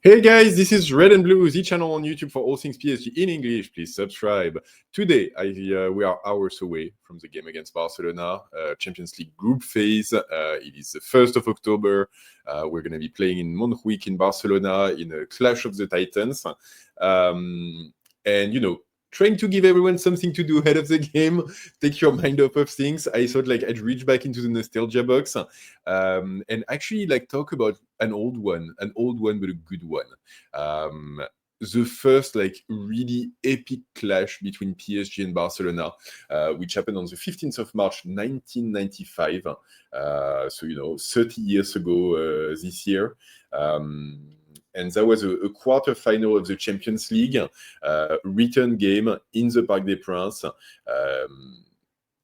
Hey guys, this is Red and Blue, the channel on YouTube for all things PSG in English. Please subscribe. Today, we are hours away from the game against Barcelona, Champions League group phase. It is the 1st of October. We're going to be playing in Montjuic in Barcelona in a clash of the Titans. Trying to give everyone something to do ahead of the game, take your mind off of things. I thought I'd reach back into the nostalgia box and actually talk about an old one but a good one. The first really epic clash between PSG and Barcelona, which happened on the 15th of March 1995. 30 years ago this year. And that was a quarter-final of the Champions League, return game in the Parc des Princes.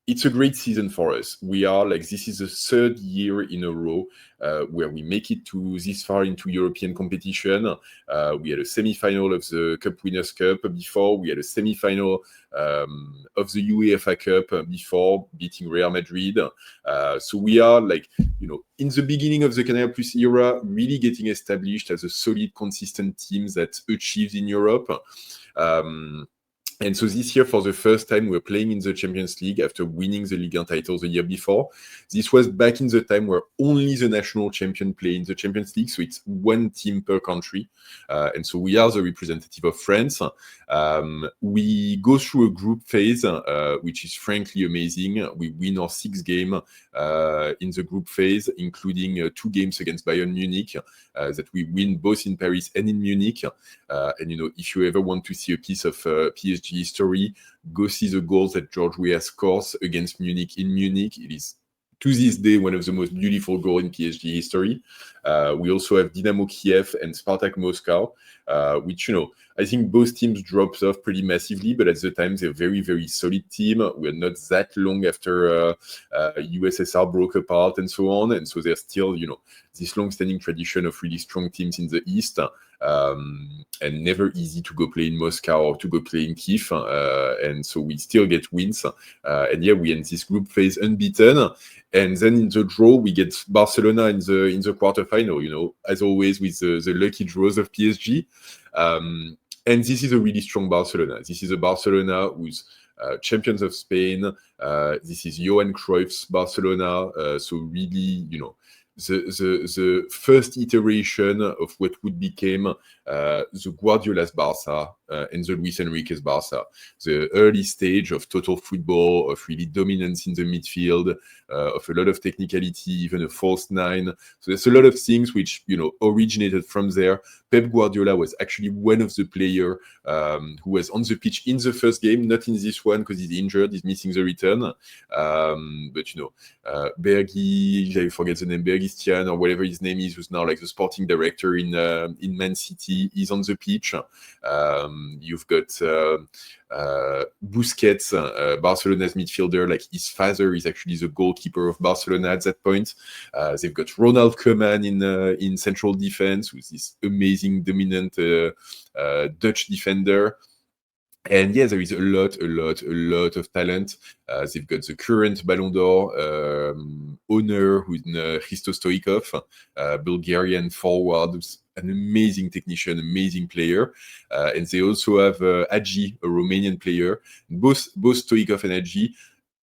It's a great season for us. This is the third year in a row where we make it to this far into European competition. We had a semi-final of the Cup Winners' Cup before. We had a semi-final of the UEFA Cup before, beating Real Madrid. So we are in the beginning of the Canal Plus era, really getting established as a solid, consistent team that achieves in Europe. And so this year, for the first time, we're playing in the Champions League after winning the Ligue 1 title the year before. This was back in the time where only the national champion play in the Champions League, so it's one team per country. And so we are the representative of France. We go through a group phase, which is frankly amazing. We win our 6th game in the group phase, including 2 games against Bayern Munich, that we win both in Paris and in Munich. If you ever want to see a piece of PSG history, go see the goals that Weah scores against Munich in Munich. It is, to this day, one of the most beautiful goals in PSG history. We also have Dynamo Kiev and Spartak Moscow, which, I think both teams dropped off pretty massively, but at the time, they're a very, very solid team. We're not that long after USSR broke apart and so on. And so there's still, this long-standing tradition of really strong teams in the East. And never easy to go play in Moscow or to go play in Kiev. And so we still get wins. We end this group phase unbeaten. And then in the draw, we get Barcelona in the quarterfinal, as always with the lucky draws of PSG. And this is a really strong Barcelona. This is a Barcelona who's champions of Spain. This is Johan Cruyff's Barcelona. So really, the first iteration of what would become the Guardiola's Barça and the Luis Enrique's Barça. The early stage of total football, of really dominance in the midfield, of a lot of technicality, even a false 9. So there's a lot of things which, originated from there. Pep Guardiola was actually one of the players who was on the pitch in the first game, not in this one because he's injured, he's missing the return. Bergi, I forget the name, Bergistian or whatever his name is, who's now the sporting director in Man City, is on the pitch. You've got Busquets, Barcelona's midfielder. His father is actually the goalkeeper of Barcelona at that point. They've got Ronald Koeman in central defense, who's this amazing, dominant Dutch defender. And there is a lot of talent. They've got the current Ballon d'Or owner, who's Hristo Stoichkov, Bulgarian forward, who's an amazing technician, amazing player. And they also have Hagi, a Romanian player. Both Stoichkov and Hagi,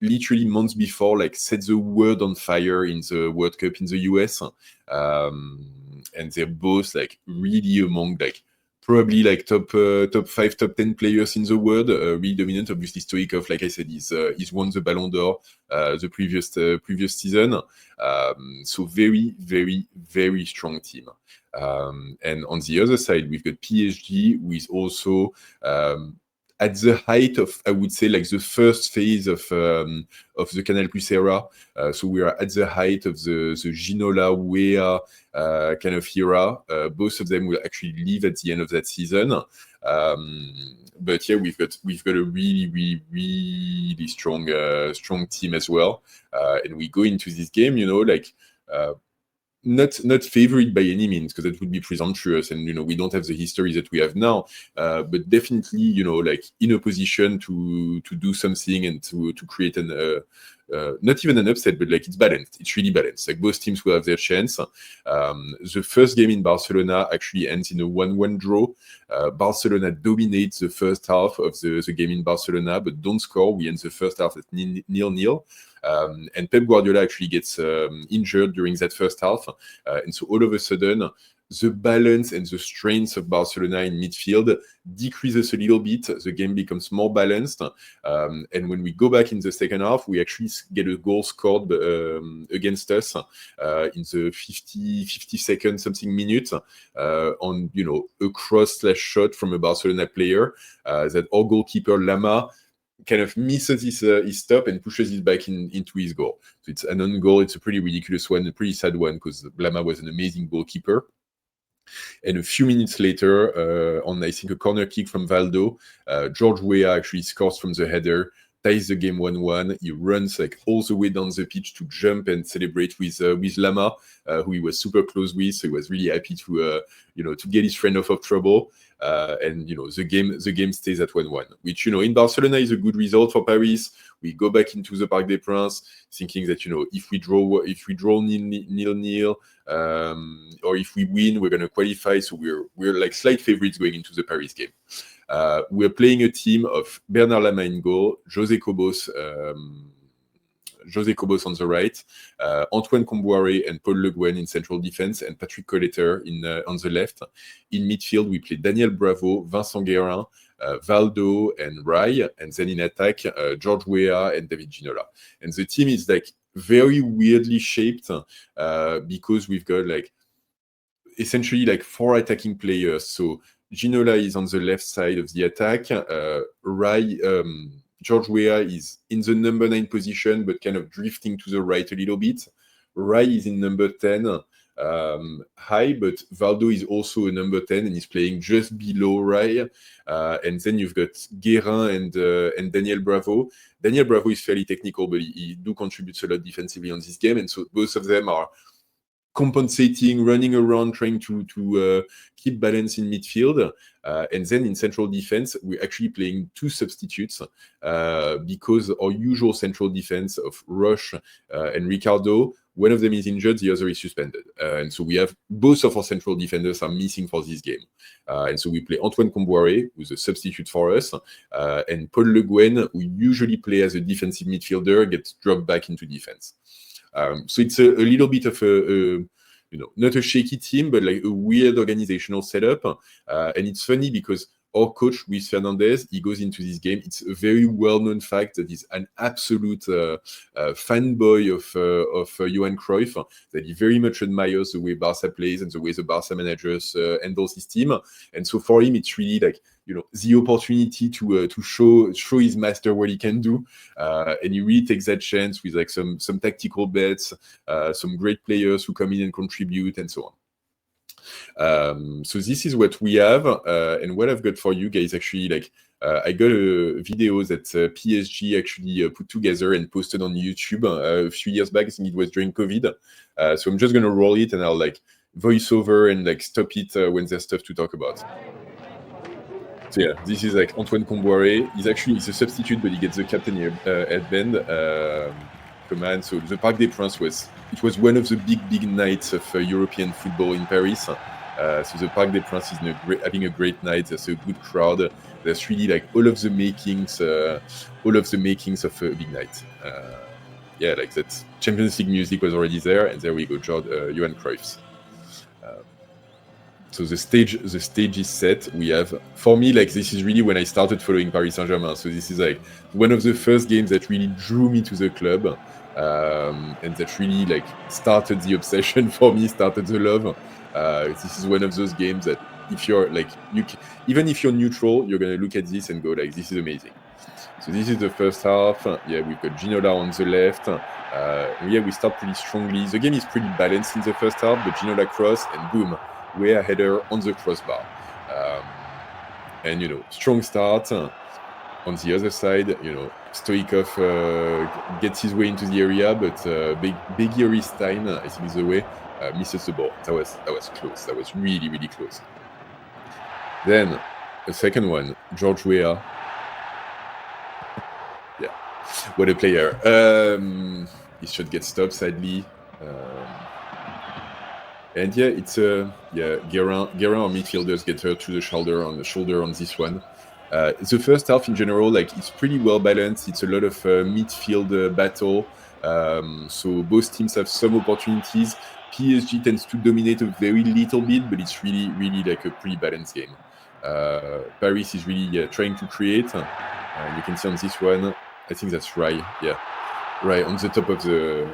literally months before, set the world on fire in the World Cup in the US. And they're both really among probably top 5, top 10 players in the world, really dominant. Obviously, Stoichkov, like I said, he's won the Ballon d'Or the previous season. So very, very, very strong team. And on the other side, we've got PSG, who is also at the height of, I would say, the first phase of the Canal Plus era. So we are at the height of the Ginola, Weah kind of era. Both of them will actually leave at the end of that season. But we've got a really, really, really strong team as well. And we go into this game, not favorite by any means, because that would be presumptuous, and we don't have the history that we have now, but definitely in a position to do something and to create not even an upset, but like it's balanced. It's really balanced. Like both teams will have their chance. The first game in Barcelona actually ends in a 1-1 draw. Barcelona dominates the first half of the game in Barcelona, but don't score. We end the first half at 0-0. And Pep Guardiola actually gets injured during that first half. And so all of a sudden, the balance and the strength of Barcelona in midfield decreases a little bit. The game becomes more balanced. And when we go back in the second half, we actually get a goal scored against us in the 52nd something minute on, a cross/shot from a Barcelona player that our goalkeeper Lama kind of misses his stop and pushes it back into his goal. So it's an own goal. It's a pretty ridiculous one, a pretty sad one, because Lama was an amazing goalkeeper. And a few minutes later, on I think a corner kick from Valdo, George Weah actually scores from the header, ties the game 1-1. He runs like all the way down the pitch to jump and celebrate with Lama, who he was super close with. So he was really happy to get his friend off of trouble. And the game stays at 1-1, which in Barcelona is a good result for Paris. We go back into the Parc des Princes thinking that if we draw 0-0, or if we win, we're going to qualify. So we're like slight favorites going into the Paris game. We're playing a team of Bernard Lama in goal, José Cobos on the right, Antoine Comboiré and Paul Le Guen in central defense, and Patrick Colletter on the left. In midfield, we play Daniel Bravo, Vincent Guerin, Valdo and Rai, and then in attack, George Weah and David Ginola. And the team is like very weirdly shaped because we've got like essentially like 4 attacking players. So Ginola is on the left side of the attack. George Weah is in the number 9 position, but kind of drifting to the right a little bit. Rai is in number 10, high, but Valdo is also a number 10 and he's playing just below Rai. And then you've got Guerin and Daniel Bravo. Daniel Bravo is fairly technical, but he do contributes a lot defensively on this game. And so both of them are compensating, running around, trying to keep balance in midfield. And then in central defense, we're actually playing 2 substitutes because our usual central defense of Roche and Ricardo, one of them is injured, the other is suspended. And so we have both of our central defenders are missing for this game. And so we play Antoine Comboiré, who's a substitute for us, and Paul Le Guen, who usually play as a defensive midfielder, gets dropped back into defense. So it's a little bit of a not a shaky team, but like a weird organizational setup. And it's funny because our coach, Luis Fernandez, he goes into this game. It's a very well-known fact that he's an absolute fanboy of Johan Cruyff, that he very much admires the way Barca plays and the way the Barca managers handles his team. And so for him, it's really like, the opportunity to show his master what he can do. And he really takes that chance with like some tactical bets, some great players who come in and contribute and so on. So this is what we have, and what I've got for you guys actually, like I got a video that PSG actually put together and posted on YouTube a few years back. I think it was during COVID. So I'm just gonna roll it and I'll like voice over and like stop it when there's stuff to talk about. So yeah, this is like Antoine Comboiré. He's a substitute, but he gets the captain headband. Koeman. So the Parc des Princes was one of the big nights of European football in Paris. So the Parc des Princes is having a great night. There's a good crowd. There's really like all of the makings of a big night. Yeah, like that Champions League music was already there, and there we go, Johan Cruyff. So the stage is set. We have, for me, like this is really when I started following Paris Saint-Germain. So this is like one of the first games that really drew me to the club, and that really like started the obsession for me, started the love. This is one of those games that if you're like even if you're neutral, you're gonna look at this and go like, this is amazing. So this is the first half. Yeah, we've got Ginola on the left. Yeah, we start pretty strongly. The game is pretty balanced in the first half, but Ginola cross and boom. Weah header on the crossbar. And, strong start. On the other side, Stoichkov gets his way into the area, but Begiri Stein, I think is the way, misses the ball. That was close. That was really, really close. Then, a second one, George Weah. Yeah. What a player. He should get stopped, sadly. And yeah, it's Guerin or midfielders get hurt to the shoulder on this one. The first half in general, like it's pretty well balanced. It's a lot of midfield battle. So both teams have some opportunities. PSG tends to dominate a very little bit, but it's really, really like a pretty balanced game. Paris is really trying to create. You can see on this one, I think that's Rai. Yeah, Rai on the top of the.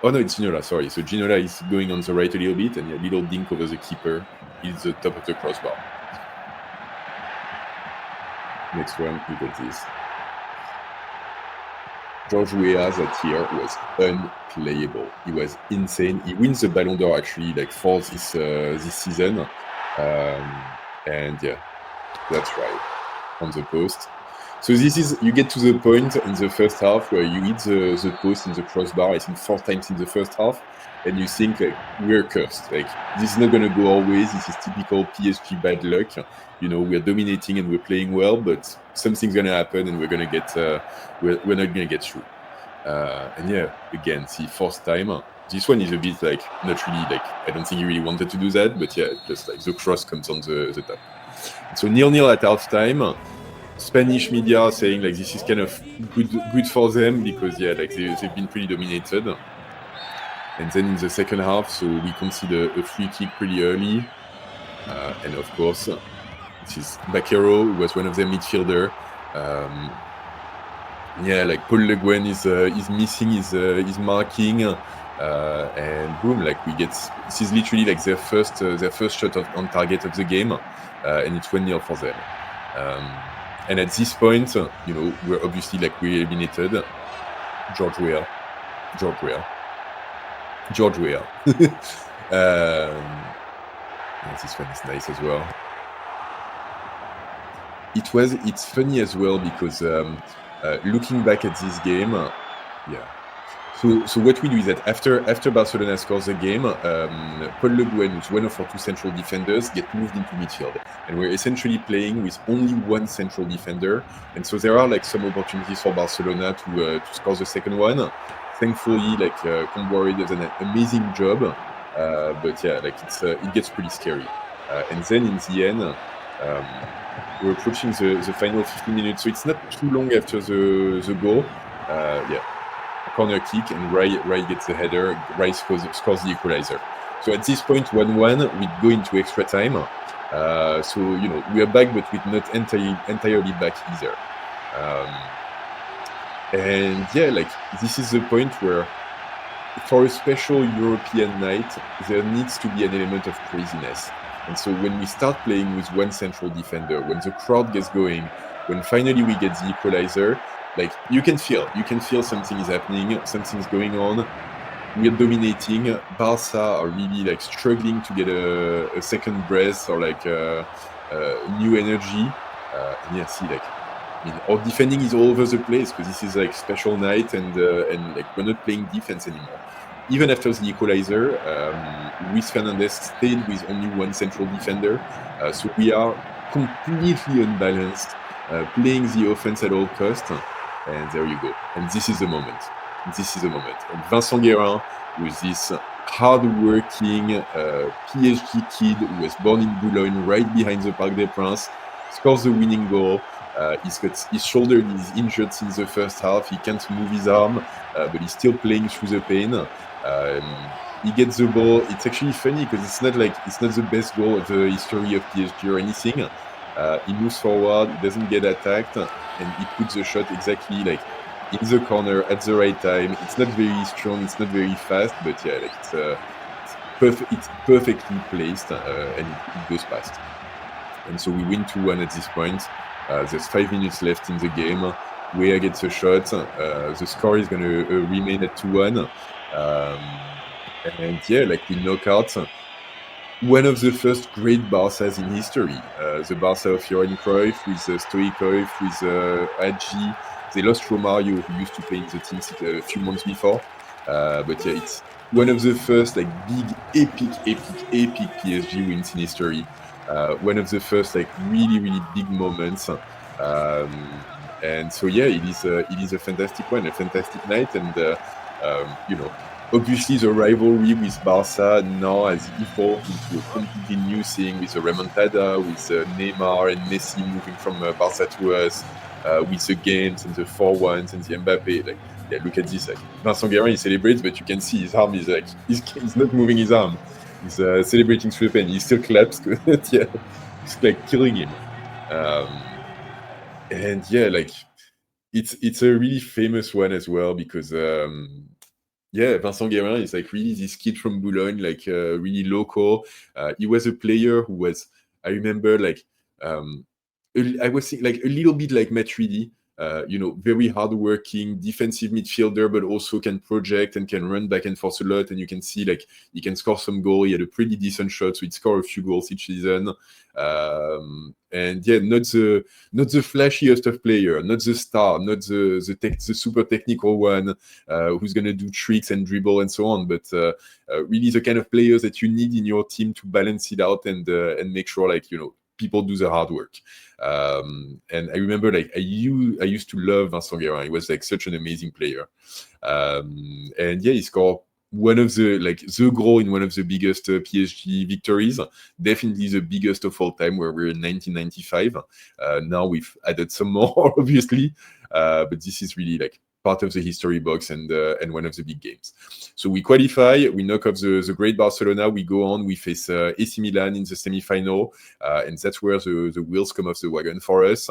Oh no, it's Ginola, sorry. So Ginola is going on the right a little bit, and a little dink over the keeper is the top of the crossbar. Next one, you got this. George Weah that year was unplayable. He was insane. He wins the Ballon d'Or actually, like for this season. And yeah, that's right, on the post. So this is, you get to the point in the first half where you hit the post in the crossbar, I think 4 times in the first half, and you think like, we're cursed. Like, this is not going to go always. This is typical PSG bad luck. You know, we're dominating and we're playing well, but something's going to happen and we're going to get, we're not going to get through. And yeah, again, see, 4th time. This one is a bit like, not really like, I don't think he really wanted to do that, but yeah, just like the cross comes on the top. So 0-0 at halftime. Spanish media saying like this is kind of good for them because yeah, like they've been pretty dominated. And then in the second half, so we concede a free kick pretty early, and of course, this is Bakero, who was one of their midfielder. Yeah, like Paul Le Guen is missing his marking, and boom, like we get, this is literally like their first shot on target of the game, and it's 1-0 for them. And at this point, you know, we're obviously like we eliminated. George Weah. This one is nice as well. It's funny as well because looking back at this game, yeah. So what we do is that after Barcelona scores the game, Paul Le Guen, who's one of our 2 central defenders, get moved into midfield, and we're essentially playing with only 1 central defender. And so there are like some opportunities for Barcelona to score the second one. Thankfully, like Koeman does an amazing job, but yeah, like it gets pretty scary. And then in the end, we're approaching the final 15 minutes, so it's not too long after the goal. Yeah. Corner kick, and Rai gets the header. Rai scores the equalizer. So at this point, 1-1, we go into extra time. So, you know, we are back, but we're not entirely back either. And yeah, like, this is the point where, for a special European night, there needs to be an element of craziness. And so when we start playing with 1 central defender, when the crowd gets going, when finally we get the equalizer, like, you can feel something is happening, something's going on. We're dominating. Barca are really like struggling to get a second breath or like new energy. And yeah, see, like, I mean, our defending is all over the place because this is like special night, and like we're not playing defense anymore. Even after the equalizer, Luis Fernandez stayed with only 1 central defender, so we are completely unbalanced, playing the offense at all costs. And there you go. And this is the moment. And Vincent Guerin, who is this hard-working PSG kid who was born in Boulogne, right behind the Parc des Princes, scores the winning goal. He's got his shoulder is injured since the first half. He can't move his arm, but he's still playing through the pain. He gets the ball. It's actually funny because it's not the best goal of the history of PSG or anything. He moves forward, he doesn't get attacked, and he puts the shot exactly like in the corner at the right time. It's not very strong, it's not very fast, but yeah, like it's perfectly placed, and it goes past. And so we win 2-1 at this point. There's 5 minutes left in the game. Weah gets a shot. The score is going to remain at 2-1. And yeah, like we knock out one of the first great Barças in history. The Barça of Johan Cruyff with Stoichkov, with Hagi. They lost Romario, who used to play in the team a few months before. But yeah, it's one of the first like big, epic PSG wins in history. One of the first like really, really big moments. And so yeah, it is a fantastic one, a fantastic night, and you know, obviously the rivalry with Barca now has evolved into a completely new thing with the remontada, with Neymar and Messi moving from Barca to us, with the games and the 4-1s and the Mbappe. Like, yeah, look at this. Like Vincent Guerin, he celebrates, but you can see his arm is like he's not moving his arm. He's celebrating through the pen. He still claps. Yeah, it's like killing him. And yeah, like it's a really famous one as well because yeah, Vincent Guerin is like really this kid from Boulogne, like really local. He was a player who was, I remember, like I was thinking, like a little bit like Matuidi, you know, very hardworking defensive midfielder, but also can project and can run back and forth a lot. And you can see like he can score some goal. He had a pretty decent shot, so he'd score a few goals each season. And yeah, not the flashiest of player, not the star, not the super technical one who's gonna do tricks and dribble and so on, but really the kind of players that you need in your team to balance it out and make sure, like, you know, people do the hard work. And I remember, like, I used to love Vincent Guerin. He was like such an amazing player. And yeah, he scored one of the, like, the goal in one of the biggest PSG victories, definitely the biggest of all time, where we're in 1995. Now we've added some more, obviously, but this is really like part of the history box and one of the big games. So we qualify, we knock off the great Barcelona, we go on, we face AC Milan in the semi-final, and that's where the wheels come off the wagon for us.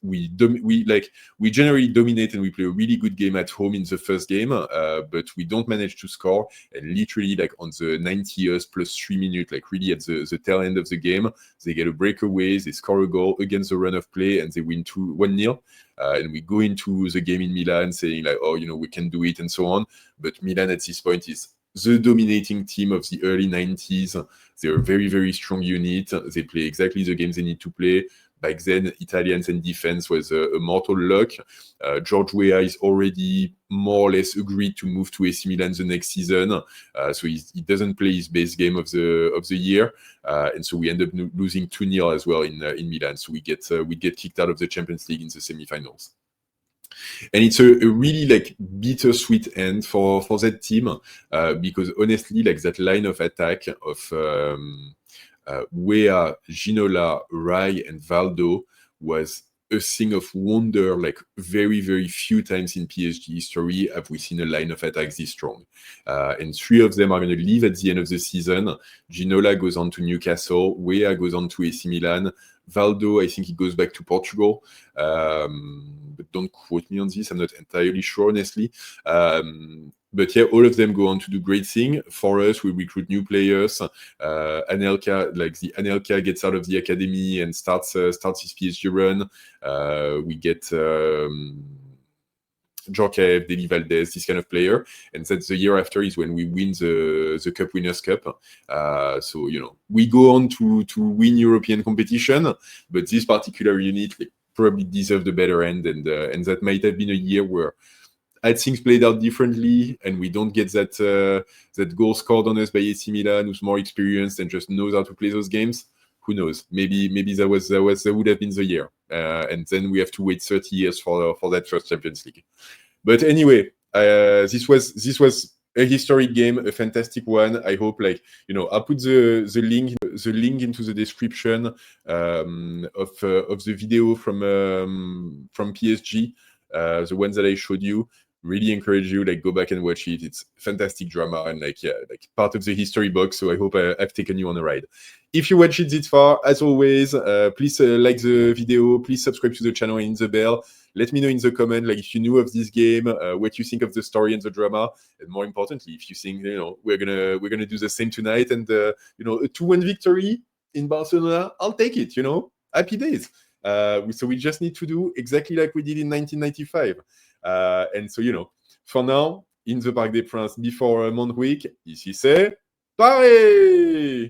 We generally dominate and we play a really good game at home in the first game, but we don't manage to score. And literally, like on the 90th plus 3 minutes, like really at the tail end of the game, they get a breakaway, they score a goal against the run of play, and they win 1-0. And we go into the game in Milan saying like, oh, you know, we can do it and so on. But Milan at this point is the dominating team of the early 90s. They're a very, very strong unit. They play exactly the games they need to play. Back then, Italians and defense was a mortal lock. George Weah is already more or less agreed to move to AC Milan the next season, so he doesn't play his base game of the year, and so we end up losing 2-0 as well in Milan. So we get kicked out of the Champions League in the semi-finals. And it's a really like bittersweet end for that team, because honestly, like that line of attack of Weah, Ginola, Rai, and Valdo was a thing of wonder. Like very, very few times in PSG history have we seen a line of attack this strong. And 3 of them are going to leave at the end of the season. Ginola goes on to Newcastle. Weah goes on to AC Milan. Valdo, I think he goes back to Portugal. But don't quote me on this. I'm not entirely sure, honestly. But yeah, all of them go on to do great things. For us, we recruit new players. Anelka, like the Anelka gets out of the academy and starts his PSG run. We get Djorkaeff, Deli Valdez, this kind of player. And that's the year after is when we win the Cup Winners' Cup. So, you know, we go on to win European competition, but this particular unit probably deserved a better end. And that might have been a year where had things played out differently, and we don't get that goal scored on us by AC Milan, who's more experienced and just knows how to play those games. Who knows? Maybe that would have been the year, and then we have to wait 30 years for that first Champions League. But anyway, this was a historic game, a fantastic one. I hope, like, you know, I'll put the link into the description of the video from PSG, the ones that I showed you. Really encourage you, like, go back and watch it. It's fantastic drama and like part of the history box. So I hope I've taken you on a ride. If you watch it this far, as always, please like the video, please subscribe to the channel and hit the bell. Let me know in the comment, like, if you knew of this game, what you think of the story and the drama, and more importantly, if you think, you know, we're gonna do the same tonight and you know, a 2-1 victory in Barcelona, I'll take it. You know, happy days. So we just need to do exactly like we did in 1995. And so, you know, for now, in the Parc des Princes before Month Week, ici c'est Paris!